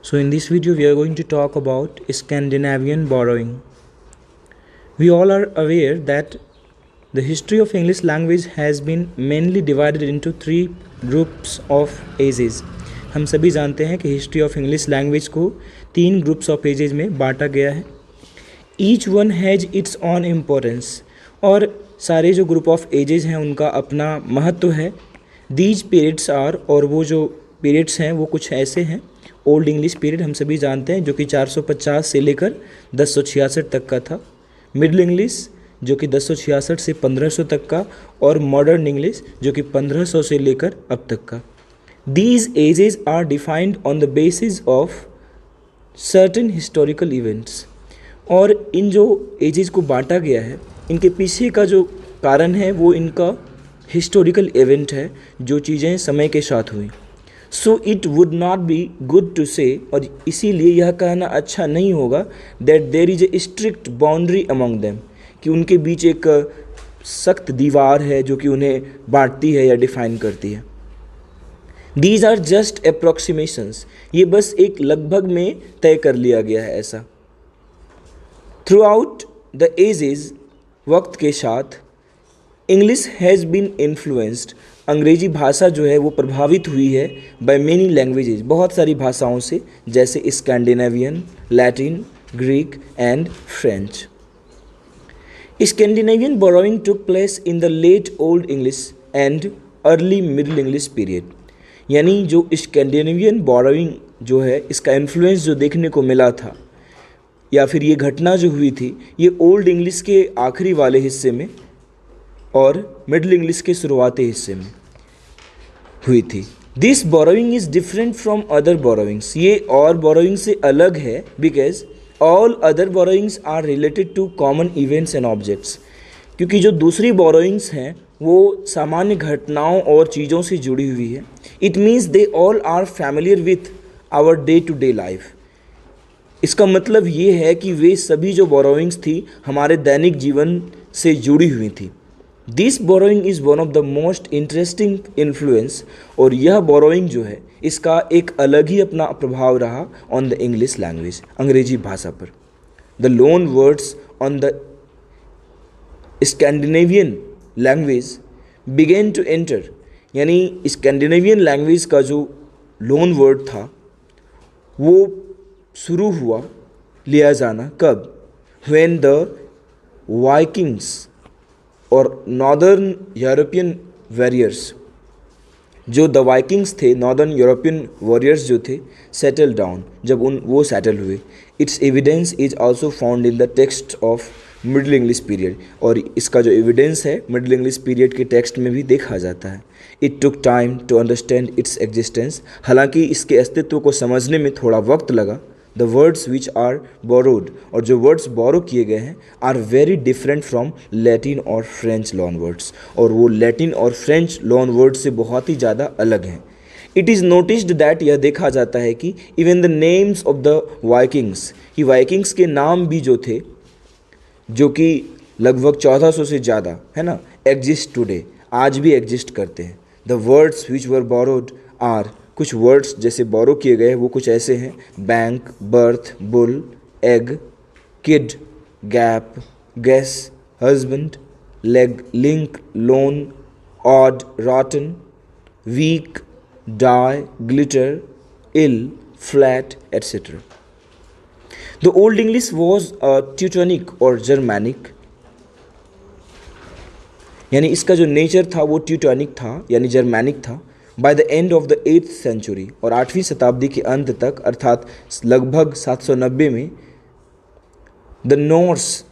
So in this video we are going to talk about Scandinavian borrowing. We all are aware that the history of English language has been mainly divided into three groups of ages. हम सभी जानते हैं कि history of English language को तीन groups of edges में बांटा गया है. Each one has its on importance, और सारे जो ग्रुप ऑफ एजेज हैं उनका अपना महत्व है. दीज पीरियड्स आर, और वो जो पीरियड्स हैं वो कुछ ऐसे हैं. ओल्ड इंग्लिश पीरियड हम सभी जानते हैं जो कि 450 से लेकर 1066 तक का था. मिडिल इंग्लिश जो कि 1066 से 1500 तक का, और मॉडर्न इंग्लिश जो कि 1500 से लेकर अब तक का. These ages are defined on the basis of certain historical events. और इन जो एजेस को बांटा गया है इनके पीछे का जो कारण है वो इनका हिस्टोरिकल इवेंट है, जो चीज़ें समय के साथ हुई. So it would not be good to say, और इसीलिए यह कहना अच्छा नहीं होगा that there is a strict boundary among them, कि उनके बीच एक सख्त दीवार है जो कि उन्हें बांटती है या डिफाइन करती है. दीज आर जस्ट अप्रोक्सीमेशंस, ये बस एक लगभग में तय कर लिया गया है ऐसा. थ्रू आउट द एजेस, वक्त के साथ, इंग्लिश हैज़ बीन इन्फ्लुएंस्ड, अंग्रेजी भाषा जो है वो प्रभावित हुई है बाय मेनी लैंग्वेजेज, बहुत सारी भाषाओं से, जैसे Scandinavian, Latin, Greek and French. Scandinavian borrowing took place in the late Old English and early Middle English period. यानी जो स्कैंडिनेवियन बोरोइंग जो है इसका इन्फ्लुएंस जो देखने को मिला था, या फिर ये घटना जो हुई थी, ये ओल्ड इंग्लिश के आखिरी वाले हिस्से में और मिडिल इंग्लिश के शुरुआती हिस्से में हुई थी. This borrowing is different from other borrowings, ये और बोरोइंग से अलग है, because all other borrowings are related to common events and objects. क्योंकि जो दूसरी बोरोइंग्स हैं वो सामान्य घटनाओं और चीज़ों से जुड़ी हुई है. It means they all are familiar with our day to day life. इसका मतलब ये है कि वे सभी जो बोरोइंग्स थी हमारे दैनिक जीवन से जुड़ी हुई थी. This borrowing is one of the most interesting influence, और यह बोरोइंग जो है इसका एक अलग ही अपना प्रभाव रहा ऑन द इंग्लिश लैंग्वेज, अंग्रेजी भाषा पर. The loan words on the Scandinavian language began to enter, यानी स्कैंडिनेवियन लैंग्वेज का जो लोन वर्ड था वो शुरू हुआ लिया जाना कब, व्हेन द वाइकिंग्स और नॉर्दर्न यूरोपियन वॉरियर्स, जो द वाइकिंग्स थे, नॉर्दर्न यूरोपियन वॉरियर्स जो थे, सेटल डाउन, जब वो सेटल हुए. Its evidence is also found in the text of Middle English period, और इसका जो एविडेंस है मिडिल इंग्लिश पीरियड के टेक्स्ट में भी देखा जाता है. It took time to understand its existence, हालांकि इसके अस्तित्व को समझने में थोड़ा वक्त लगा. The words which are borrowed, और जो वर्ड्स बोरो किए गए हैं, are very different from Latin और फ्रेंच लोन वर्ड्स, और वो लैटिन और फ्रेंच लोन वर्ड्स से बहुत ही ज़्यादा अलग हैं. इट इज़ नोटिस्ड दैट, यह देखा जाता है कि even the names of the Vikings, कि वाइकिंग्स के नाम भी जो थे, जो कि लगभग 1400 से ज़्यादा है ना, एग्जिस्ट टुडे, आज भी एग्जिस्ट करते हैं. The words which were borrowed are, कुछ वर्ड्स जैसे बोरो किए गए वो कुछ ऐसे हैं: bank, birth, bull, egg, kid, gap, gas, husband, leg, link, loan, odd, rotten, weak, die, glitter, ill, flat, etcetera. The Old English was Teutonic और Germanic, यानी इसका जो नेचर था वो ट्यूटोनिक था यानी जर्मैनिक था. By the end of the 8th century, और 8वीं शताब्दी के अंत तक, अर्थात लगभग 790 में, द नॉर्स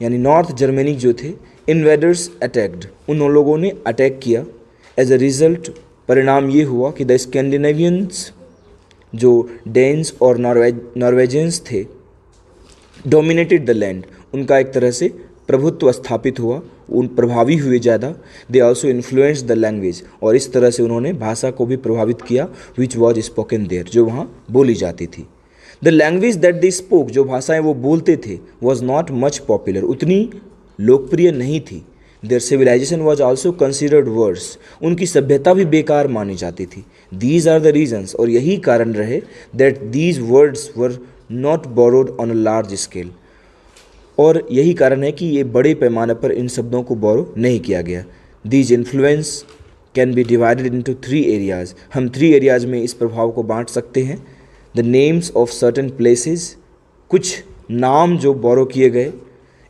यानी नॉर्थ जर्मनी जो थे, इन्वेडर्स अटैक्ड, उन लोगों ने अटैक किया. एज अ रिजल्ट, परिणाम ये हुआ कि द स्कैंडिनेवियंस, जो डेन्स और नॉर्वेजियंस थे, डोमिनेटेड द लैंड, उनका एक तरह से प्रभुत्व स्थापित हुआ, उन प्रभावी हुए ज़्यादा. They also influence the language, और इस तरह से उन्होंने भाषा को भी प्रभावित किया, विच वॉज स्पोकन देयर, जो वहाँ बोली जाती थी. The language that they spoke, जो भाषाएं वो बोलते थे, वॉज नॉट मच पॉपुलर, उतनी लोकप्रिय नहीं थी. Their civilisation was also considered worse, उनकी सभ्यता भी बेकार मानी जाती थी। दीज आर द रीजन्स, और यही कारण रहे that these words were not borrowed on a large scale, और यही कारण है कि ये बड़े पैमाने पर इन शब्दों को बोरो नहीं किया गया। These influence can be divided into 3 areas, हम 3 एरियाज में इस प्रभाव को बांट सकते हैं। The names of certain places, कुछ नाम जो बोरो किए गए।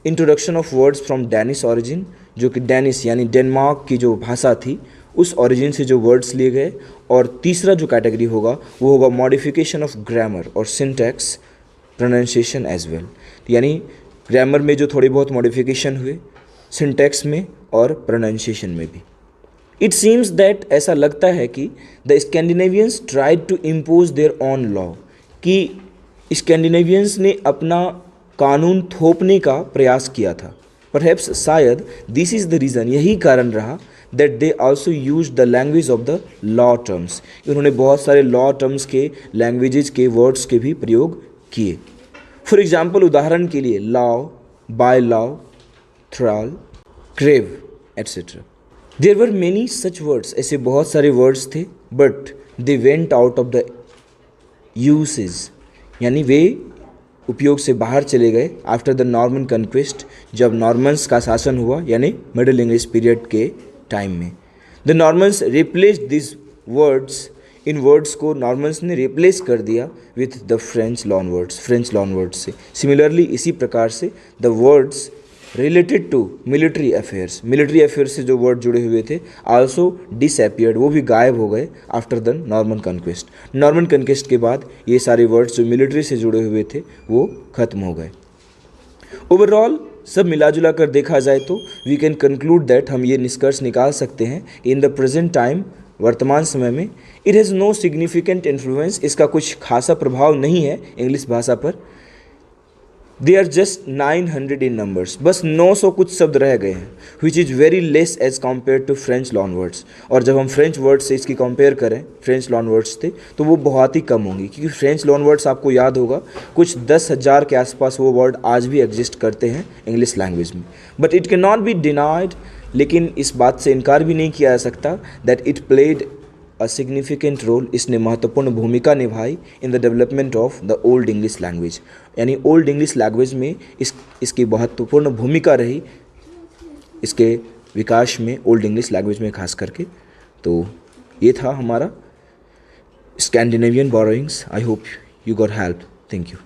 Introduction of words from Danish origin, जो कि डैनिश यानी डेनमार्क की जो भाषा थी उस ऑरिजिन से जो वर्ड्स लिए गए। और तीसरा जो कैटेगरी होगा वो होगा मॉडिफिकेशन ऑफ ग्रामर और सिंटैक्स, प्रोनाउंसिएशन एज वेल, यानी ग्रामर में जो थोड़ी बहुत मॉडिफिकेशन हुए, सिंटैक्स में और प्रोनाउंसिएशन में भी। इट सीम्स दैट, ऐसा लगता है कि the Scandinavians tried to impose their own law, कि स्कैंडिनेवियंस ने अपना कानून थोपने का प्रयास किया था। परहैप्स, शायद दिस इज़ द रीज़न, यही कारण रहा that they also use the language of the law terms, उन्होंने बहुत सारे लॉ टर्म्स के, लैंग्वेजेज के, वर्ड्स के भी प्रयोग किए। फॉर एग्जाम्पल, उदाहरण के लिए law, by law, thrall, crave etcetera. There were many such words, ऐसे बहुत सारे वर्ड्स थे, but they went out of the usage, यानी वे उपयोग से बाहर चले गए आफ्टर द नॉर्मन कन्क्वेस्ट, जब नॉर्मन्स का शासन हुआ, यानी मिडिल इंग्लिश पीरियड के टाइम में। The Normans replaced this words, इन वर्ड्स को नॉर्मन्स ने रिप्लेस कर दिया with the French loan words, French loan words से। सिमिलरली इसी प्रकार से the words related to military affairs, military affair से जो वर्ड जुड़े हुए थे आल्सो डिसअपियर्ड, वो भी गायब हो गए after the Norman conquest. Norman conquest के बाद ये सारे वर्ड्स जो मिलिट्री से जुड़े हुए थे वो खत्म हो गए। ओवरऑल सब मिला जुला कर देखा जाए तो वी कैन कंक्लूड दैट, हम ये निष्कर्ष निकाल सकते हैं कि इन द प्रेजेंट टाइम, वर्तमान समय में, it has no significant influence, इसका कुछ खासा प्रभाव नहीं है इंग्लिश भाषा पर। They are just 900 in numbers, बस 900 कुछ शब्द रह गए हैं, which is very less as compare to French loan words. और जब हम फ्रेंच वर्ड से इसकी कंपेयर करें, फ्रेंच लॉन वर्ड्स थे, तो वो बहुत ही कम होंगी, क्योंकि फ्रेंच लॉन वर्ड्स आपको याद होगा कुछ 10,000 के आसपास वो वर्ड आज भी एग्जिस्ट करते हैं इंग्लिश लैंग्वेज में। But it can not be denied, लेकिन इस बात से इनकार भी नहीं किया जा सकता that it played a significant role, इसने महत्वपूर्ण भूमिका निभाई in the development of the Old English language, यानी ओल्ड इंग्लिश लैंग्वेज में इसकी महत्वपूर्ण भूमिका रही, इसके विकास में, ओल्ड इंग्लिश लैंग्वेज में खास करके। तो ये था हमारा Scandinavian borrowings. I hope you got help. Thank you.